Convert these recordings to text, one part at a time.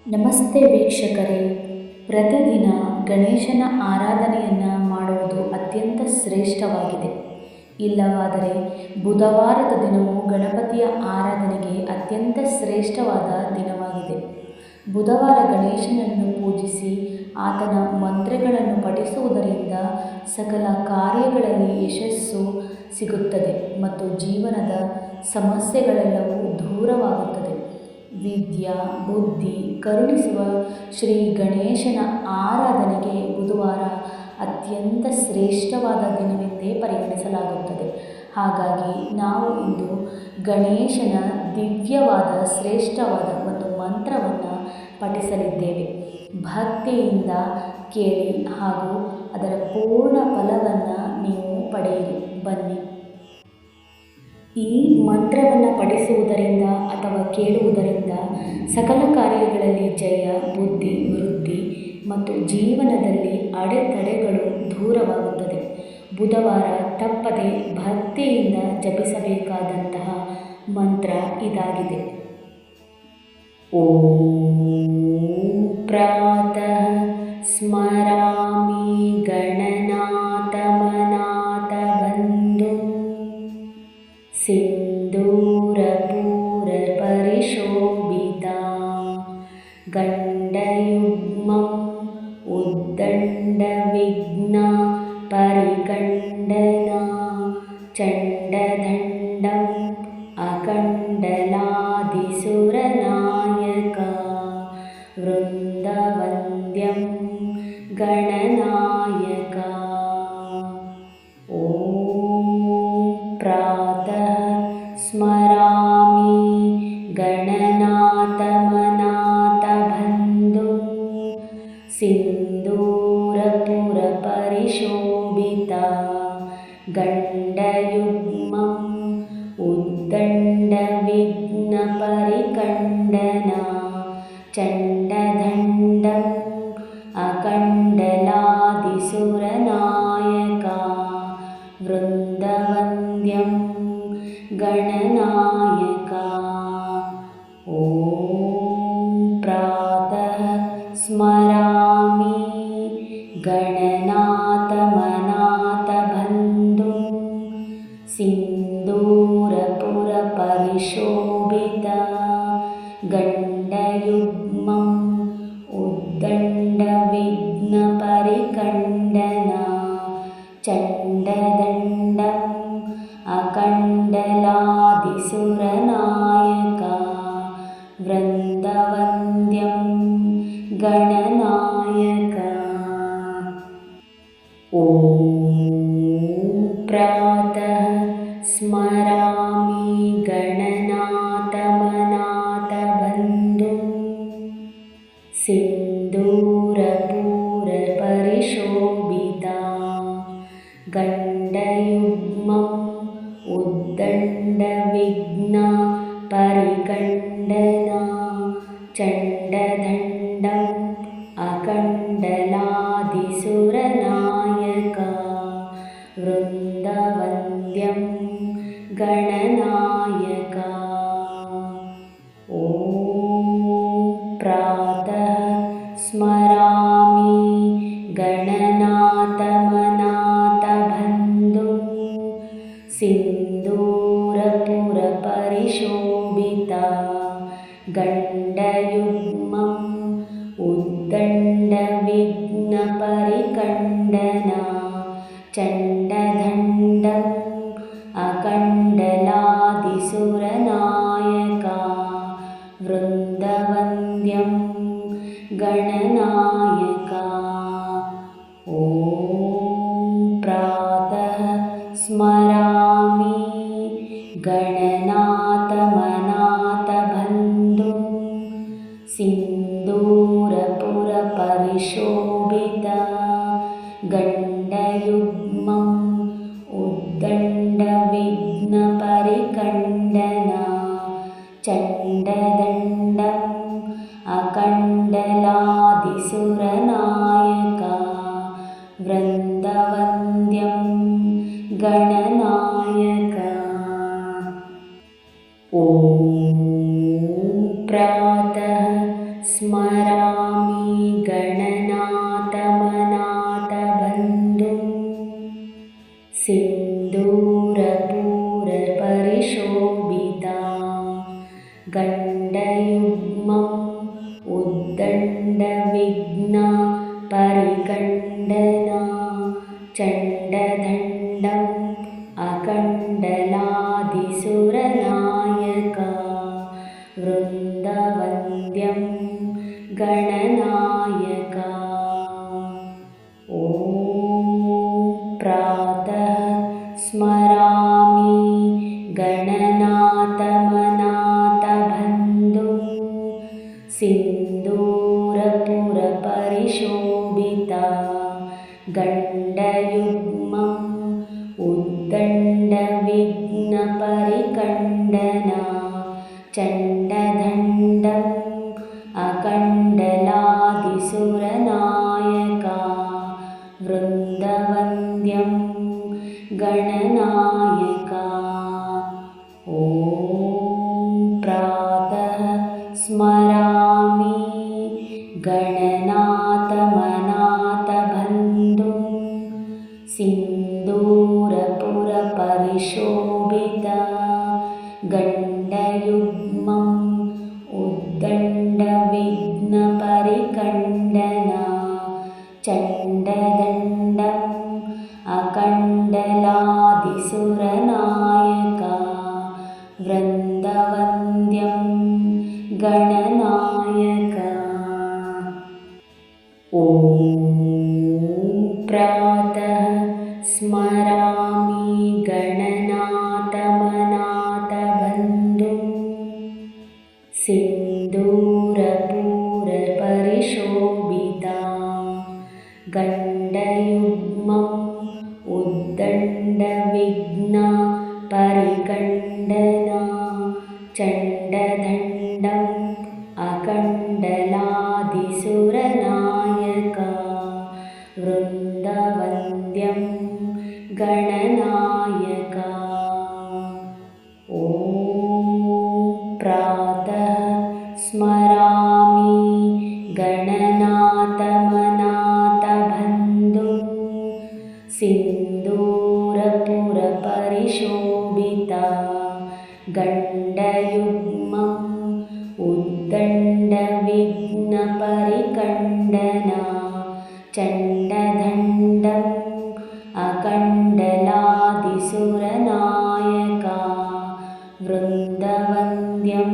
ನಮಸ್ತೆ ವೀಕ್ಷಕರೇ. ಪ್ರತಿದಿನ ಗಣೇಶನ ಆರಾಧನೆಯನ್ನು ಮಾಡುವುದು ಅತ್ಯಂತ ಶ್ರೇಷ್ಠವಾಗಿದೆ. ಇಲ್ಲವಾದರೆ ಬುಧವಾರದ ದಿನವು ಗಣಪತಿಯ ಆರಾಧನೆಗೆ ಅತ್ಯಂತ ಶ್ರೇಷ್ಠವಾದ ದಿನವಾಗಿದೆ. ಬುಧವಾರ ಗಣೇಶನನ್ನು ಪೂಜಿಸಿ ಆತನ ಮಂತ್ರಗಳನ್ನು ಪಠಿಸುವುದರಿಂದ ಸಕಲ ಕಾರ್ಯಗಳಲ್ಲಿ ಯಶಸ್ಸು ಸಿಗುತ್ತದೆ ಮತ್ತು ಜೀವನದ ಸಮಸ್ಯೆಗಳೆಲ್ಲವೂ ದೂರವಾಗುತ್ತದೆ. ವಿದ್ಯಾ ಬುದ್ಧಿ ಕರುಣಿಸುವ ಶ್ರೀ ಗಣೇಶನ ಆರಾಧನೆಗೆ ಬುಧವಾರ ಅತ್ಯಂತ ಶ್ರೇಷ್ಠವಾದ ದಿನವೆಂದೇ ಪರಿಗಣಿಸಲಾಗುತ್ತದೆ. ಹಾಗಾಗಿ ನಾವು ಇಂದು ಗಣೇಶನ ದಿವ್ಯವಾದ ಶ್ರೇಷ್ಠವಾದ ಒಂದು ಮಂತ್ರವನ್ನು ಪಠಿಸಲಿದ್ದೇವೆ. ಭಕ್ತಿಯಿಂದ ಕೇಳಿ ಹಾಗೂ ಅದರ ಪೂರ್ಣ ಫಲವನ್ನು ನೀವು ಪಡೆಯಿರಿ. ಬನ್ನಿ. ಈ ಮಂತ್ರವನ್ನು ಪಠಿಸುವುದರಿಂದ ಅಥವಾ ಕೇಳುವುದರಿಂದ ಸಕಲ ಕಾರ್ಯಗಳಲ್ಲಿ ಜಯ, ಬುದ್ಧಿ ವೃದ್ಧಿ ಮತ್ತು ಜೀವನದಲ್ಲಿ ಅಡೆತಡೆಗಳು ದೂರವಾಗುತ್ತದೆ. ಬುಧವಾರ ತಪ್ಪದೆ ಭಕ್ತಿಯಿಂದ ಜಪಿಸಬೇಕಾದಂತಹ ಮಂತ್ರ ಇದಾಗಿದೆ. ಓಂ ಪ್ರಾತಃ ಸ್ಮರಾಮಿ ಗಣನಾಥ ಮನಾಥ ಬಂಧು ಸಿಂಧೂರಪೂರ ಪರಿಶೋಭಿತ ಗಂಡಯುಗ್ಮಂ ಉದ್ದಂಡ ವಿಘ್ನ ಪರಿಕಂಡನ ಚಂಡದಂಡಂ ಅಕಂಡಲಾದಿಸುರನಾಯಕ ವೃಂದವಂದ್ಯಂ ಗಣನಾಯಕ. ಓಂ ಪ್ರಾತಃ ಸ್ಮರಾಮಿ ಗಣನಾಥ ಮನಾಥ ಬಂಧು ಸಿಂಧೂರಪುರ ಪರಿಶೋಭಿತ ಗಂಡಯುಗ್ಮಂ ಉದ್ದಂಡ ವಿಘ್ನ ಪರಿಕಂಡನ ಚಂಡದಂಡಂ ಅಕಂಡಲಾದಿಸುರನಾಯಕ ವೃಂದವಂದ್ಯಂ ಗಣನಾಯಕ. ಓಂ ಪ್ರಾತಃ ಸ್ಮರಾಮಿ ಗಣನಾಥ ಮನಾಥ ಬಂಧು ಸಿಂಧೂರಪುರ ಪರಿಶೋಭಿತ ಗಂಡಯುಗ್ಮಂ ಉದ್ದಂಡ ವಿಘ್ನ ಪರಿಕಂಡನ ಚಂಡದಂಡಂ ಅಕಂಡಲಾದಿಸುರನಾಯಕ ವೃಂದವಂದ್ಯಂ ಗಣನಾಯಕ. ಓಂ ಪ್ರಾತಃ ಸ್ಮರಾಮಿ ಗಣನಾಥ ಮನಾಥ ಬಂಧು ಸಿಂಧೂರಪೂರ ಪರಿಶೋಭಿತ ಗಂಡಯುಗ್ಮಂ ಉದ್ದಂಡ ವಿಘ್ನ ಪರಿಕಂಡನ ಚಂಡದಂಡಂ ಅಕಂಡಲಾದಿಸುರನಾಯಕ ವೃಂದವಂದ್ಯಂ ಗಣನಾಯಕ. ಓಂ ಪ್ರಾತಃ ಸ್ಮರಾಮಿ ಗಣನಾಥ ಮನಾಥ ಬಂಧು ಸಿಂಧೂರಪುರ ಪರಿಶೋಭಿತ ಗಂಡಯುಗ್ಮಂ ಉದ್ದಂಡ ವಿಘ್ನ ಪರಿಕಂಡನ ಚಂಡದಂಡಂ ಅಕಂಡಲಾದಿಸುರನಾಯಕ ವೃಂದವಂದ್ಯಂ ಗಣನಾಯಕ. ಓಂ ಪ್ರಾತಃ ಸ್ಮರಾಮಿ ಗಣನಾಥ ಮನಾಥ ಬಂಧು ಸಿಂಧೂರಪುರ ಪರಿಶೋಭಿತ ಗಂಡಯುಗ್ಮಂ ಉದ್ದಂಡ ವಿಘ್ನ ಪರಿಕಂಡನ ಚಂಡದಂಡಂ ಅಕಂಡಲಾದಿಸುರನಾಯಕ ವೃಂದವಂದ್ಯಂ ಗಣನಾಯಕ. ಓಂ ಪ್ರಾತಃ ಸ್ಮ स्मरामि गणनाथमनाथबन्धुं सिन्दूरपूरपरिशोभिता गण्डयुग्मम् उद्दण्डविघ्नपरिकण्डना चण्डदण्डम् अकण्डलादिसुरनायका वृन्दवन्द्यं गणनायका। ॐ प्रातः स्मरामि गणनाथमनाथबन्धुं सिन्दूरपुरपरिशोभिता गण्डयुग्मम् उद्दण्डविघ्नपरिकण्डना चण्डदण्डम् अकण्डलादिसुरनायका वृन्दवन्द्यं गणनायका। ॐ प्रातः स्मरामि गणनाथमनाथबन्धुं सिन्दूरपुरपरिशोभिता गण्डयुग्मम् उद्दण्डविघ्नपरिकण्डना चण्डदण्डम् अकण्डलादिसुरनायका वृन्दवन्द्यं गणनायका। ॐ प्रातः स्मरामि गणनाथमनाथबन्धुं सिन्दूरपूरपरिशोभिता गण्डयुग्मम् उद्दण्डविघ्नपरिकण्डना चण्डदण्डम् अकण्डलादिसुरनायका वृन्दवन्द्यं गणनायका। ॐ प्रातः स्मरामि गणनाथमनाथबन्धुं सिन्दूरपुरपरिशोभिता गण्डयुग्मम् उद्दण्डविघ्नपरिकण्डना चण्डदण्डम् अकण्डलादिसुरनायका वृन्दवन्द्यं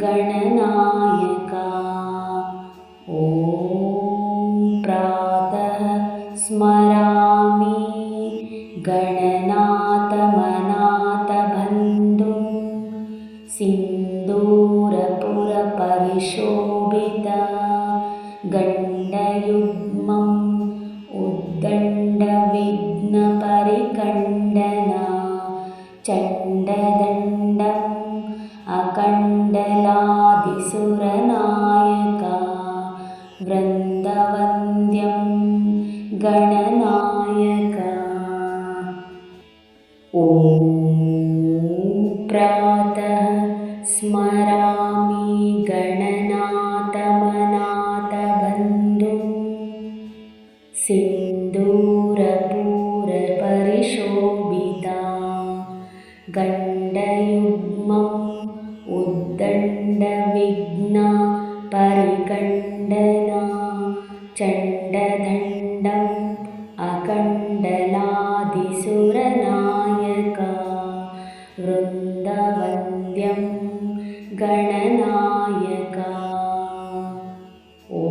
गणनायका। ॐ प्रातः स्मरामि गणनाथमनाथबन्धुं सिन्दूरपुरपरिशोभिता गण्डयुग्मम् उद्दण्डविघ्नपरिकण्डना चण्डदण्डम् अकण्डलादिसुरनायका वृन्दवन्द्यं गणनायका। ॐ प्रातः स्मरामि गणनाथमनाथबन्धुं सिन्दूरपूरपरिशोभिता गण्डयुग्मम् उद्दण्डविघ्नपरिकण्डना चण्डदण्डम् अकण्डलादिसुरनायका वृन्दवन्द्यं गणनायका। ॐ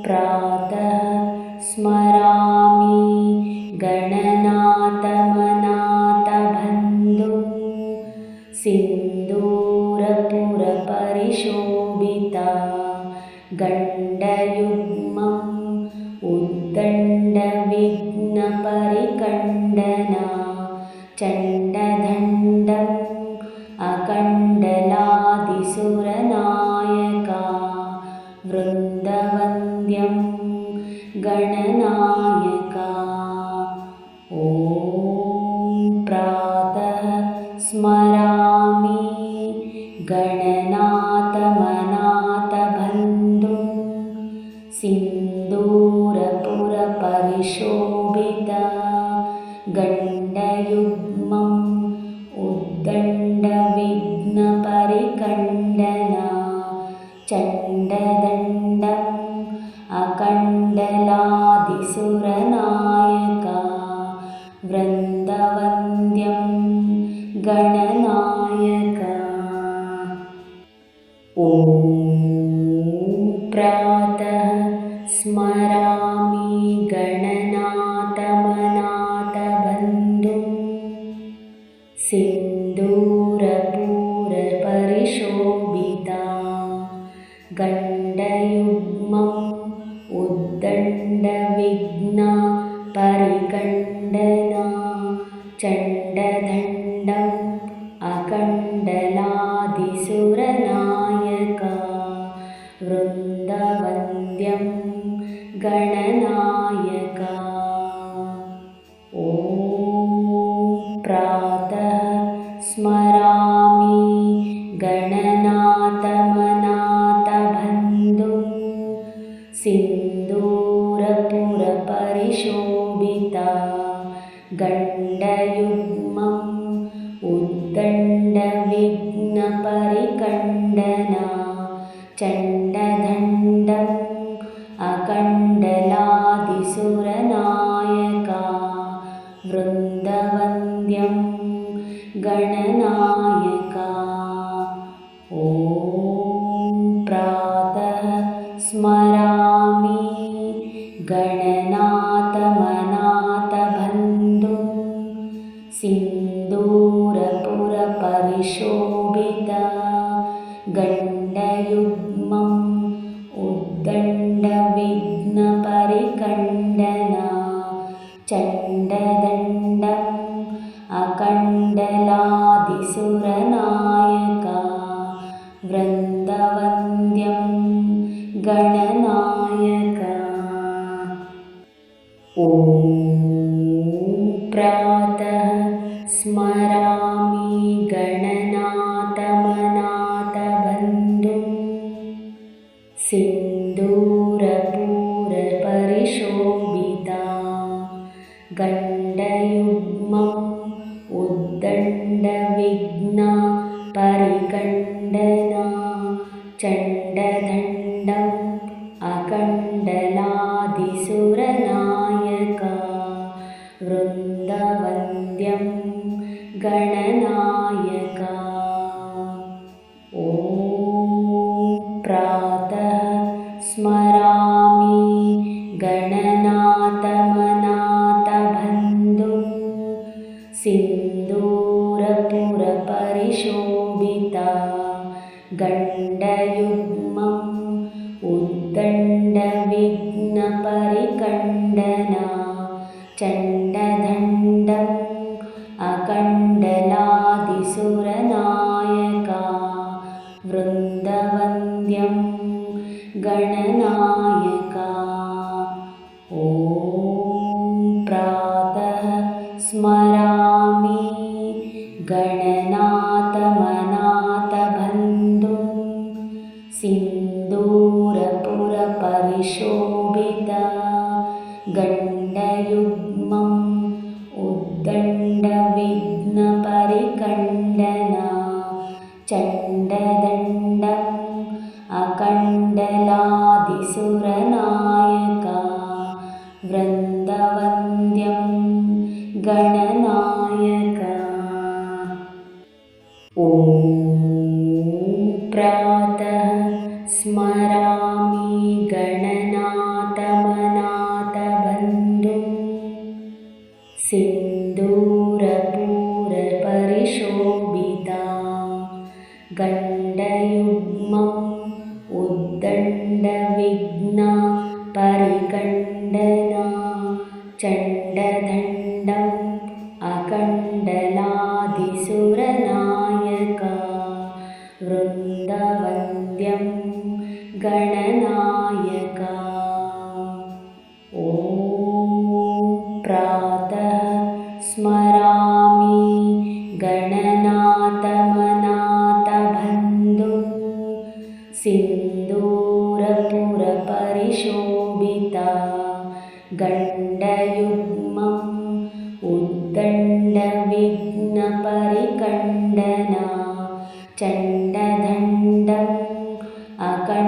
प्रातः स्मरामि गणनाथमनाथबन्धुं सिन्दूरपुरपरिशोभिता गण्डयुग्मम् उद्दण्डविघ्नपरिकण्डना चण्डदण्डम् अकण्डलादिसुरनायका वृन्दवन्द्यं गणनायका। ॐ प्रातः स्मरामि गणनाथमनाथबन्धुं चण्डदण्डम् अकण्डलादिसुरनायका वृन्दवन्द्यं गणनायका। ॐ प्रातः स्मरामि गणनाथमनाथबन्धुं सिन्दूरपूरपरिशोभिता गण्डयुग्मम् उद्दण्डविघ्नपरिकण्डना चण्डदण्डम् अकण्डलादिसुरनायका वृन्दवन्द्यं गणनायका। ॐ प्रातः स्मरामि गणनाथमनाथबन्धुं सिन्दूरपूरपरिशोभिता गण्डयुग्मम् उद्दण्डविघ्नपरिकण्डना चण्डदण्डम् अकण्डलादिसुरनायका वृन्दवन्द्यं गणनायका। ॐ प्रातः स्मरामि गणनाथमनाथबन्धुं सिन्दूरपूरपरिशोभिता गण्डयुग्मम् उद्दण्डविघ्नपरिकण्डना चण्डदण्डम् अकण्डलादिसुरनायका वृन्दवन्द्यं गणनायका। ॐ प्रातः स्मरामि गणनाथमनाथबन्धुं सिन्दूरपूरपरिशोभिता गण्डयुग्मम् उद्दण्डविघ्नपरिकण्डना चण्डदण्डम् अकण्डलादिसुरनायका वृन्दवन्द्यं गणनायका। ॐ प्रातः स्मरामि गणनाथमनाथबन्धुं सिन्दूरपूरपरिशोभिता गण्डयुग्मम् उद्दण्डविघ्नपरिकण्डना चण्डदण्डम् अकण्डलादिसुरनायका वृन्दवन्द्यं गणनायका। ॐ प्रातः स्मरामि गणनाथमनाथबन्धुं सिन्दूरपूरपरिशोभिता गण्डयुग्मम् उद्दण्डविघ्नपरिकण्डना चण्डदण्डम् अकण्डलादिसुरनायका वृन्दवन्द्यं गणनायका। ॐ प्रातः स्मरामि गणनाथमनाथबन्धुं सिन्दूरपूरपरिशोभिता गण्डयुग्मम् उद्दण्डविघ्नपरिकण्डना चण्डदण्डम् अकण्डलादिसुरनायका वृन्दवन्द्यं गणनायका। ॐ प्रातः स्मरामि गणनाथमनाथबन्धुं सिन्दूरपूरपरिशोभिता गण्डयुग्मम् उद्दण्डविघ्नपरिकण्डना चण्डदण्डम् अकण्डलादिसुरनायका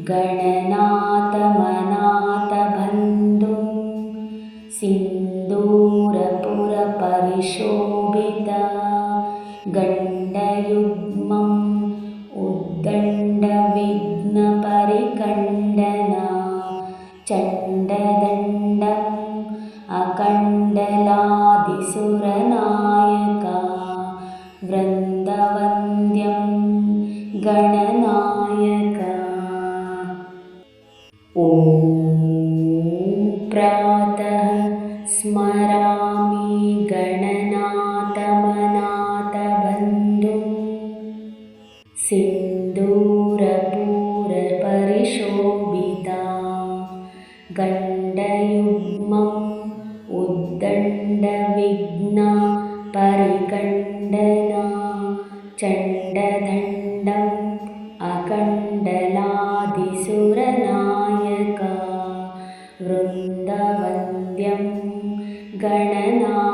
गणनाथमनाथबन्धुं सिन्दूरपुरपरिशोभिता गण्डयुग्मम् उद्दण्डविघ्नपरिकण्डना चण्डदण्डम् अकण्डलादिसुरनायका वृन्दवन्द्यं गणनायका। ॐ प्रातः स्मरामि गणनाथमनाथबन्धुं सिन्दूरपूरपरिशोभितां गण्डयुग्मम् उद्दण्डविघ्नपरिकण्डना चण्डदण्डम् अकण्डलादिसुरनायका वृन्दवन्द्यं गणनायका।